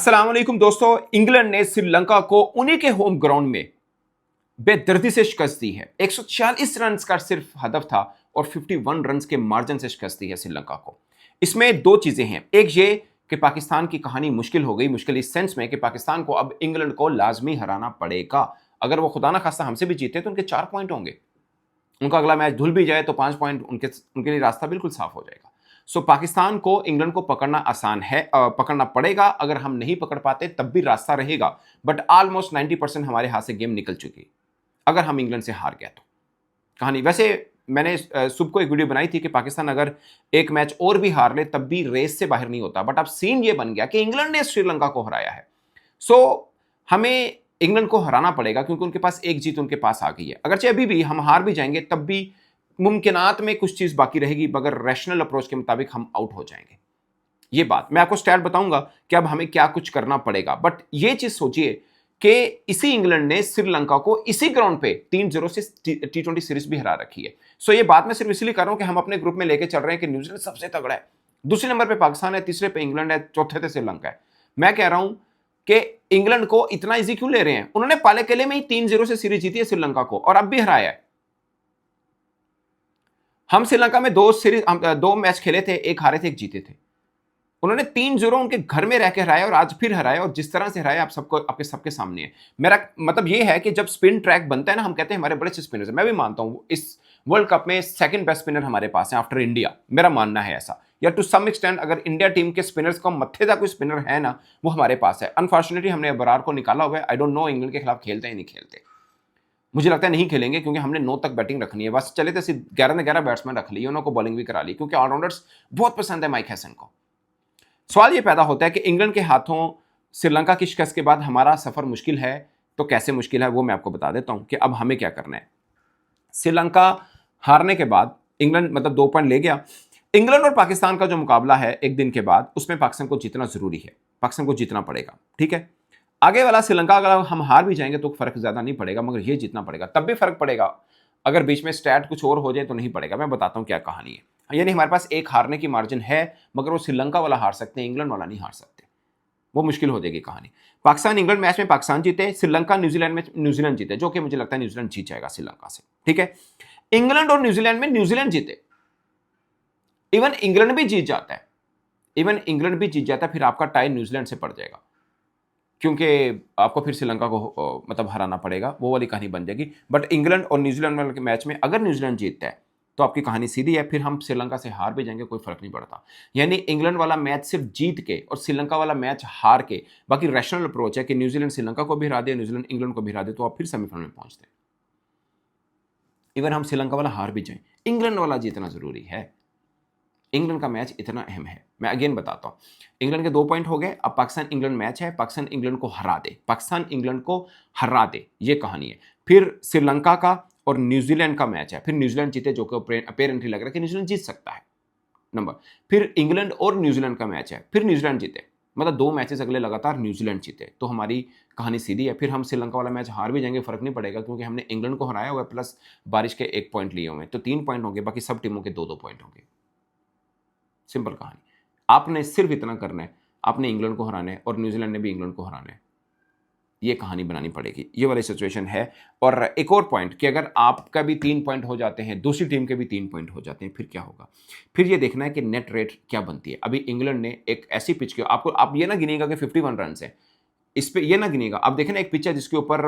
अस्सलाम वालेकुम दोस्तों। इंग्लैंड ने श्रीलंका को उन्हीं के होम ग्राउंड में बेदर्दी से शिकस्त दी है। 146 रन का सिर्फ हदफ था और 51 रन के मार्जिन से शिकस्त दी है श्रीलंका को। इसमें दो चीजें हैं, एक ये कि पाकिस्तान की कहानी मुश्किल हो गई, मुश्किल इस सेंस में कि पाकिस्तान को अब इंग्लैंड को लाजमी हराना पड़ेगा। अगर वो खुदा ना खास्ता हमसे भी जीते तो उनके 4 पॉइंट होंगे, उनका अगला मैच धुल भी जाए तो 5 पॉइंट उनके लिए रास्ता बिल्कुल साफ हो जाएगा। सो पाकिस्तान को इंग्लैंड को पकड़ना आसान है, पकड़ना पड़ेगा। अगर हम नहीं पकड़ पाते तब भी रास्ता रहेगा, बट ऑलमोस्ट 90% हमारे हाथ से गेम निकल चुकी है अगर हम इंग्लैंड से हार गया तो। कहानी वैसे मैंने सुबह को एक वीडियो बनाई थी कि पाकिस्तान अगर एक मैच और भी हार ले तब भी रेस से बाहर नहीं होता, बट अब सीन ये बन गया कि इंग्लैंड ने श्रीलंका को हराया है। सो हमें इंग्लैंड को हराना पड़ेगा क्योंकि उनके पास एक जीत उनके पास आ गई है। अगरचे अभी भी हम हार भी जाएंगे तब भी मुमकिनात में कुछ चीज बाकी रहेगी, मगर रैशनल अप्रोच के मुताबिक हम आउट हो जाएंगे। ये बात मैं आपको स्टैट बताऊंगा कि अब हमें क्या कुछ करना पड़ेगा, बट ये चीज सोचिए कि इसी इंग्लैंड ने श्रीलंका को इसी ग्राउंड पे 3-0 से T20 सीरीज भी हरा रखी है। सो ये बात मैं सिर्फ इसलिए कर रहा हूं कि हम अपने ग्रुप में लेके चल रहे हैं कि न्यूजीलैंड सबसे तगड़ा है, दूसरे नंबर पे पाकिस्तान है, तीसरे पे इंग्लैंड है, चौथे पे श्रीलंका है। मैं कह रहा हूं कि इंग्लैंड को इतना इजी क्यों ले रहे हैं? उन्होंने पाले केले में ही 3-0 से सीरीज जीती है श्रीलंका को और अब भी हराया है। हम श्रीलंका में दो मैच खेले थे, एक हारे थे एक जीते थे। उन्होंने 3-0 उनके घर में रह के हराया और आज फिर हराया, और जिस तरह से हराया आप सबको आपके सबके सामने है। मेरा मतलब ये है कि जब स्पिन ट्रैक बनता है ना, हम कहते हैं हमारे बड़े अच्छे स्पिनर्स हैं, मैं भी मानता हूं इस वर्ल्ड कप में सेकंड बेस्ट स्पिनर हमारे पास है आफ्टर इंडिया, मेरा मानना है ऐसा, या टू सम एक्सटेंट अगर इंडिया टीम के स्पिनर्स को मत्थे का कोई स्पिनर है ना, वो हमारे पास है। अनफॉर्चुनेटली हमने बरार को निकाला हुआ है। आई डोंट नो इंग्लैंड के खिलाफ खेलते हैं नहीं खेलते, मुझे लगता है नहीं खेलेंगे क्योंकि हमने 9 तक बैटिंग रखनी है। बस चले तो 11 ने 11 बैट्समैन रख लिए, उनको बॉलिंग भी करा ली क्योंकि ऑलराउंडर्स बहुत पसंद है माइक हैसन को। सवाल ये पैदा होता है कि इंग्लैंड के हाथों श्रीलंका की शिकस्त के बाद हमारा सफर मुश्किल है, तो कैसे मुश्किल है वो मैं आपको बता देता हूं कि अब हमें क्या करना है। श्रीलंका हारने के बाद इंग्लैंड मतलब 2 पॉइंट ले गया। इंग्लैंड और पाकिस्तान का जो मुकाबला है एक दिन के बाद, उसमें पाकिस्तान को जीतना जरूरी है, पाकिस्तान को जीतना पड़ेगा, ठीक है। आगे वाला श्रीलंका अगर हम हार भी जाएंगे तो फर्क ज्यादा नहीं पड़ेगा, मगर ये जीतना पड़ेगा, तब भी फर्क पड़ेगा। अगर बीच में स्टैट कुछ और हो जाए तो नहीं पड़ेगा। मैं बताता हूं क्या कहानी है। यानी हमारे पास एक हारने की मार्जिन है, मगर वो श्रीलंका वाला हार सकते हैं, इंग्लैंड वाला नहीं हार सकते, वो मुश्किल हो जाएगी कहानी। पाकिस्तान इंग्लैंड मैच में पाकिस्तान जीते, श्रीलंका न्यूजीलैंड में न्यूजीलैंड जीते, जो कि मुझे लगता है न्यूजीलैंड जीत जाएगा श्रीलंका से, ठीक है। इंग्लैंड और न्यूजीलैंड में न्यूजीलैंड जीते, इवन इंग्लैंड भी जीत जाता है, फिर आपका टाई न्यूजीलैंड से पड़ जाएगा क्योंकि आपको फिर श्रीलंका को मतलब हराना पड़ेगा, वो वाली कहानी बन जाएगी। बट इंग्लैंड और न्यूजीलैंड वाले मैच में अगर न्यूजीलैंड जीतता है तो आपकी कहानी सीधी है, फिर हम श्रीलंका से हार भी जाएंगे, कोई फर्क नहीं पड़ता। यानी इंग्लैंड वाला मैच सिर्फ जीत के और श्रीलंका वाला मैच हार के, बाकी रैशनल अप्रोच है कि न्यूजीलैंड श्रीलंका को भी हरा दे, न्यूजीलैंड इंग्लैंड को भी हरा दे, तो आप फिर सेमीफाइनल में पहुंचते हैं। इवन हम श्रीलंका वाला हार भी जाएं, इंग्लैंड वाला जीतना जरूरी है, इंग्लैंड का मैच इतना अहम है। मैं अगेन बताता हूं, इंग्लैंड के 2 पॉइंट हो गए, अब पाकिस्तान इंग्लैंड मैच है, पाकिस्तान इंग्लैंड को हरा दे, पाकिस्तान इंग्लैंड को हरा दे, ये कहानी है। फिर श्रीलंका का और न्यूजीलैंड का मैच है, फिर न्यूजीलैंड जीते, जो कि अपेरेंटली लग रहा है कि न्यूजीलैंड जीत सकता है नंबर। फिर इंग्लैंड और न्यूजीलैंड का मैच है, फिर न्यूजीलैंड जीते, मतलब 2 मैचेस अगले लगातार न्यूजीलैंड जीते, तो हमारी कहानी सीधी है। फिर हम श्रीलंका वाला मैच हार भी जाएंगे, फर्क नहीं पड़ेगा क्योंकि हमने इंग्लैंड को हराया हुआ है, प्लस बारिश के 1 पॉइंट लिए हुए, तो 3 पॉइंट होंगे, बाकी सब टीमों के 2-2 पॉइंट होंगे। सिंपल कहानी। आपने सिर्फ इतना करना है, आपने इंग्लैंड को हराना है और न्यूजीलैंड ने भी इंग्लैंड को हराना है, ये कहानी बनानी पड़ेगी, ये वाली सिचुएशन है। और एक और पॉइंट कि अगर आपका भी 3 पॉइंट हो जाते हैं, दूसरी टीम के भी 3 पॉइंट हो जाते हैं, फिर क्या होगा? फिर ये देखना है कि नेट रेट क्या बनती है। अभी इंग्लैंड ने एक ऐसी पिच की, आपको आप ये ना गिनेगा कि 51 रन है, इस पे ये ना गिनेगा। आप देखें ना, एक पिच है जिसके ऊपर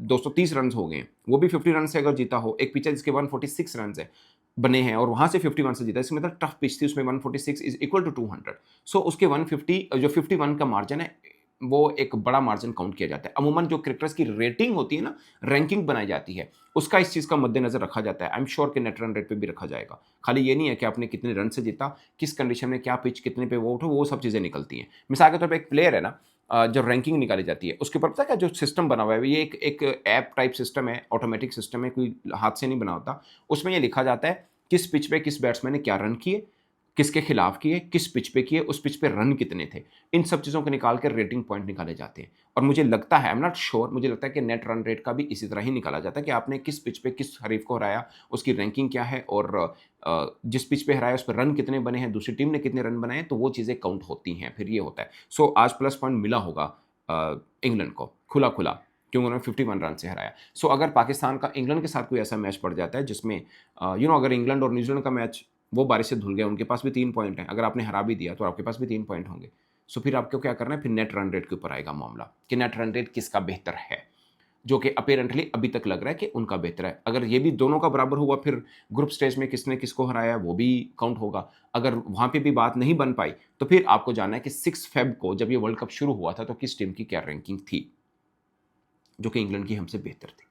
230 रन हो गए हैं, वो भी 50 रन से अगर जीता हो। एक पिच है जिसके 146 रन है बने हैं और वहां से 51 से जीता, इसका मतलब टफ पिच थी, उसमें 146 इज इक्वल टू 200। सो उसके 150 जो 51 का मार्जिन है, वो एक बड़ा मार्जिन काउंट किया जाता है। अमूमन जो क्रिकेटर्स की रेटिंग होती है ना, रैंकिंग बनाई जाती है, उसका इस चीज़ का मद्देनजर रखा जाता है। आई एम श्योर कि नेट रन रेट पे भी रखा जाएगा। खाली ये नहीं है कि आपने कितने रन से जीता, किस कंडीशन में क्या पिच कितने पे वो उठो, वो सब चीज़ें निकलती हैं। मिसाल के तौर पर एक प्लेयर है ना, जो रैंकिंग निकाली जाती है, उसके ऊपर पता है क्या, जो सिस्टम बना हुआ है, ये एक ऐप टाइप सिस्टम है, ऑटोमेटिक सिस्टम है, कोई हाथ से नहीं बना होता। उसमें ये लिखा जाता है किस पिच पे किस बैट्समैन ने क्या रन किए, किसके खिलाफ किए, किस पिच पे किए, उस पिच पे रन कितने थे, इन सब चीज़ों को निकाल कर रेटिंग पॉइंट निकाले जाते हैं। और मुझे लगता है, आई एम नॉट श्योर, मुझे लगता है कि नेट रन रेट का भी इसी तरह ही निकाला जाता है कि आपने किस पिच पे किस हरीफ को हराया, उसकी रैंकिंग क्या है, और जिस पिच पे हराया उस पर रन कितने बने हैं, दूसरी टीम ने कितने रन बनाए, तो वो चीज़ें काउंट होती हैं, फिर ये होता है। सो आज प्लस पॉइंट मिला होगा इंग्लैंड को खुला खुला, क्योंकि उन्होंने 51 रन से हराया। सो अगर पाकिस्तान का इंग्लैंड के साथ कोई ऐसा मैच पड़ जाता है जिसमें अगर इंग्लैंड और न्यूजीलैंड का मैच वो बारिश से धुल गया, उनके पास भी 3 पॉइंट हैं, अगर आपने हरा भी दिया तो आपके पास भी 3 पॉइंट होंगे। सो फिर आपको क्या करना है, फिर नेट रन रेट के ऊपर आएगा मामला कि नेट रन रेट किसका बेहतर है, जो कि अपीयरेंटली अभी तक लग रहा है कि उनका बेहतर है। अगर ये भी दोनों का बराबर हुआ, फिर ग्रुप स्टेज में किसने किसको हराया वो भी काउंट होगा। अगर वहाँ पे भी बात नहीं बन पाई तो फिर आपको जानना है कि 6 फ़ेब को जब ये वर्ल्ड कप शुरू हुआ था तो किस टीम की क्या रैंकिंग थी, जो कि इंग्लैंड की हमसे बेहतर थी।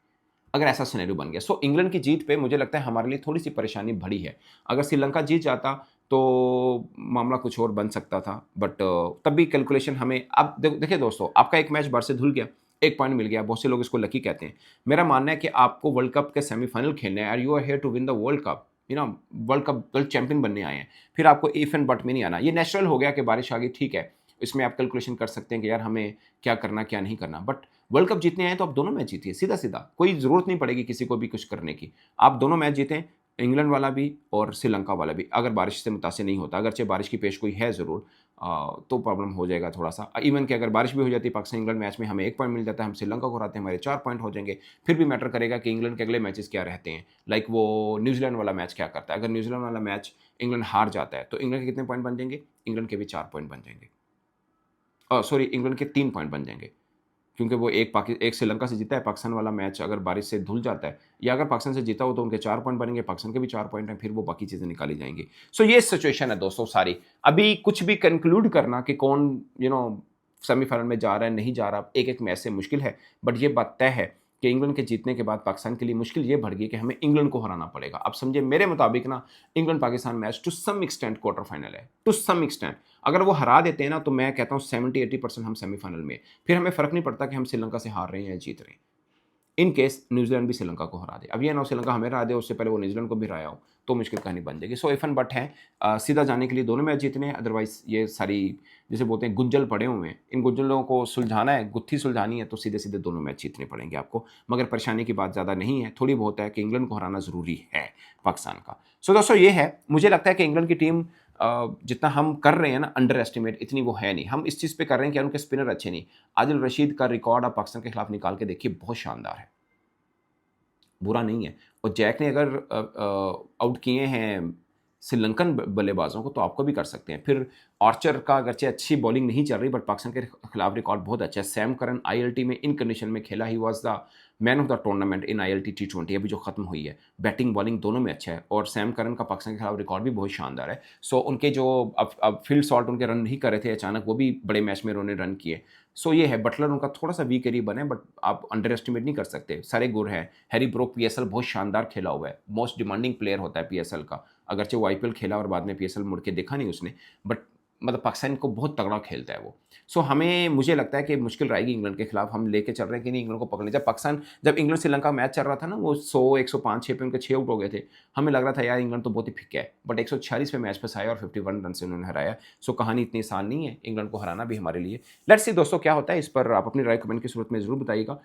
अगर ऐसा सिनेरियो बन गया, सो इंग्लैंड की जीत पे मुझे लगता है हमारे लिए थोड़ी-सी परेशानी बढ़ी है। अगर श्रीलंका जीत जाता तो मामला कुछ और बन सकता था, बट तब भी कैलकुलेशन हमें अब देखिए दोस्तों, आपका एक मैच बाहर से धुल गया, 1 पॉइंट मिल गया, बहुत से लोग इसको लकी कहते हैं। मेरा मानना है कि आपको वर्ल्ड कप के सेमीफाइनल खेलने हैं, you are here to win the world cup, world cup world champion बनने आए हैं। फिर आपको इफ एंड बट में नहीं आना। ये नेचुरल हो गया कि बारिश आ गई, ठीक है, इसमें आप कैलकुलेशन कर सकते हैं कि यार हमें क्या करना, क्या नहीं करना, बट वर्ल्ड कप जीतने आए तो आप दोनों मैच जीतिए, सीधा-सीधा। कोई ज़रूरत नहीं पड़ेगी किसी को भी कुछ करने की। आप दोनों मैच जीतें, इंग्लैंड वाला भी और श्रीलंका वाला भी, अगर बारिश से मुतासिर नहीं होता। अगरचे बारिश की पेशगोई है ज़रूर, तो प्रॉब्लम हो जाएगा थोड़ा-सा। इवन कि अगर बारिश भी हो जाती है पाकिस्तान-इंग्लैंड मैच में, हमें 1 पॉइंट मिल जाता है, हम श्रीलंका को हराते हैं, हमारे 4 पॉइंट हो जाएँगे। फिर भी मैटर करेगा कि इंग्लैंड के अगले मैचेज़ क्या रहते हैं। लाइक वो न्यूज़ीलैंड वाला मैच क्या करता है। अगर न्यूज़ीलैंड वाला मैच इंग्लैंड हार जाता है, तो इंग्लैंड के कितने पॉइंट बन जाएँगे? इंग्लैंड के भी 4 पॉइंट बन जाएँगे। सॉरी, इंग्लैंड के 3 पॉइंट बन जाएँगे। क्योंकि वो एक श्रीलंका से जीता है, पाकिस्तान वाला मैच अगर बारिश से धुल जाता है या अगर पाकिस्तान से जीता हो तो उनके 4 पॉइंट बनेंगे, पाकिस्तान के भी 4 पॉइंट हैं, फिर वो बाकी चीज़ें निकाली जाएँगी। सो ये सिचुएशन है दोस्तों सारी। अभी कुछ भी कंक्लूड करना कि कौन सेमीफाइनल में जा रहा है, नहीं जा रहा, एक-एक मैच से मुश्किल है। बट ये बात तय है कि इंग्लैंड के जीतने के बाद पाकिस्तान के लिए मुश्किल ये बढ़ गई कि हमें इंग्लैंड को हराना पड़ेगा। अब समझिए मेरे मुताबिक ना, इंग्लैंड-पाकिस्तान match to some extent quarter final है, टू सम एक्सटेंट। अगर वो हरा देते हैं ना, तो मैं कहता हूँ 70-80% हम सेमीफाइनल में। फिर हमें फ़र्क नहीं पड़ता कि हम श्रीलंका से हार रहे हैं या जीत रहे हैं। इन केस न्यूजीलैंड भी श्रीलंका को हरा दे। अब ये ना हो श्रीलंका हमें हरा दे, उससे पहले वो न्यूजीलैंड को भी हराया हो, तो मुश्किल कहानी बन जाएगी। सो इफ एंड बट है, सीधा जाने के लिए दोनों मैच जीतने हैं, अदरवाइज़ ये सारी जिसे बोलते हैं गुंजल पड़े हुए हैं, इन गुंजलों को सुलझाना है, गुत्थी सुलझानी है, तो सीधे-सीधे दोनों मैच जीतने पड़ेंगे आपको। मगर परेशानी की बात ज़्यादा नहीं है, थोड़ी बहुत है कि इंग्लैंड को हराना ज़रूरी है पाकिस्तान का। सो दोस्तों ये है, मुझे लगता है कि इंग्लैंड की टीम जितना हम कर रहे हैं ना अंडर एस्टिमेट, इतनी वो है नहीं। हम इस चीज़ पे कर रहे हैं कि उनके स्पिनर अच्छे नहीं। आदिल रशीद का रिकॉर्ड आप पाकिस्तान के खिलाफ निकाल के देखिए, बहुत शानदार है। बुरा नहीं है। और जैक ने अगर आउट किए हैं श्रीलंकन बल्लेबाजों को, तो आपको भी कर सकते हैं। फिर आर्चर का अगरचे अच्छी बॉलिंग नहीं चल रही, बट पाकिस्तान के खिलाफ रिकॉर्ड बहुत अच्छा है। सैम करन आईएलटी में इन कंडीशन में खेला, he was the man of the tournament in ILT टी20 अभी जो खत्म हुई है। बैटिंग बॉलिंग दोनों में अच्छा है, और सैम करन का पाकिस्तान के खिलाफ रिकॉर्ड भी बहुत शानदार है। सो उनके जो अब फील्ड शॉट उनके रन नहीं कर रहे थे अचानक, वो भी बड़े मैच में उन्होंने रन किए। सो ये है, बटलर उनका थोड़ा सा वीक एरी बने, बट आप अंडर एस्टिमेट नहीं कर सकते, सारे गुर हैं। हैरी ब्रोक पीएसएल बहुत शानदार खेला हुआ है, मोस्ट डिमांडिंग प्लेयर होता है पीएसएल का। अगरचे वो आईपीएल खेला और बाद में पीएसएल मुड़ के देखा नहीं उसने, बट मतलब पाकिस्तान को बहुत तगड़ा खेलता है वो। सो हमें मुझे लगता है कि मुश्किल रहेगी इंग्लैंड के खिलाफ। हम लेके चल रहे हैं कि नहीं इंग्लैंड को पकड़ने। जब इंग्लैंड श्रीलंका मैच चल रहा था ना, वो 100 105 6 पे उनके 6 आउट हो गए थे। हमें लग रहा था यार इंग्लैंड तो बहुत ही फिक्का है, बट 146 पे मैच फंसाया और 51 रन से उन्होंने हराया। सो कहानी इतनी आसान नहीं है, इंग्लैंड को हराना भी हमारे लिए। लेट्स सी दोस्तों क्या होता है, इस पर आप अपनी राय कमेंट की सूरत में ज़रूर बताइएगा।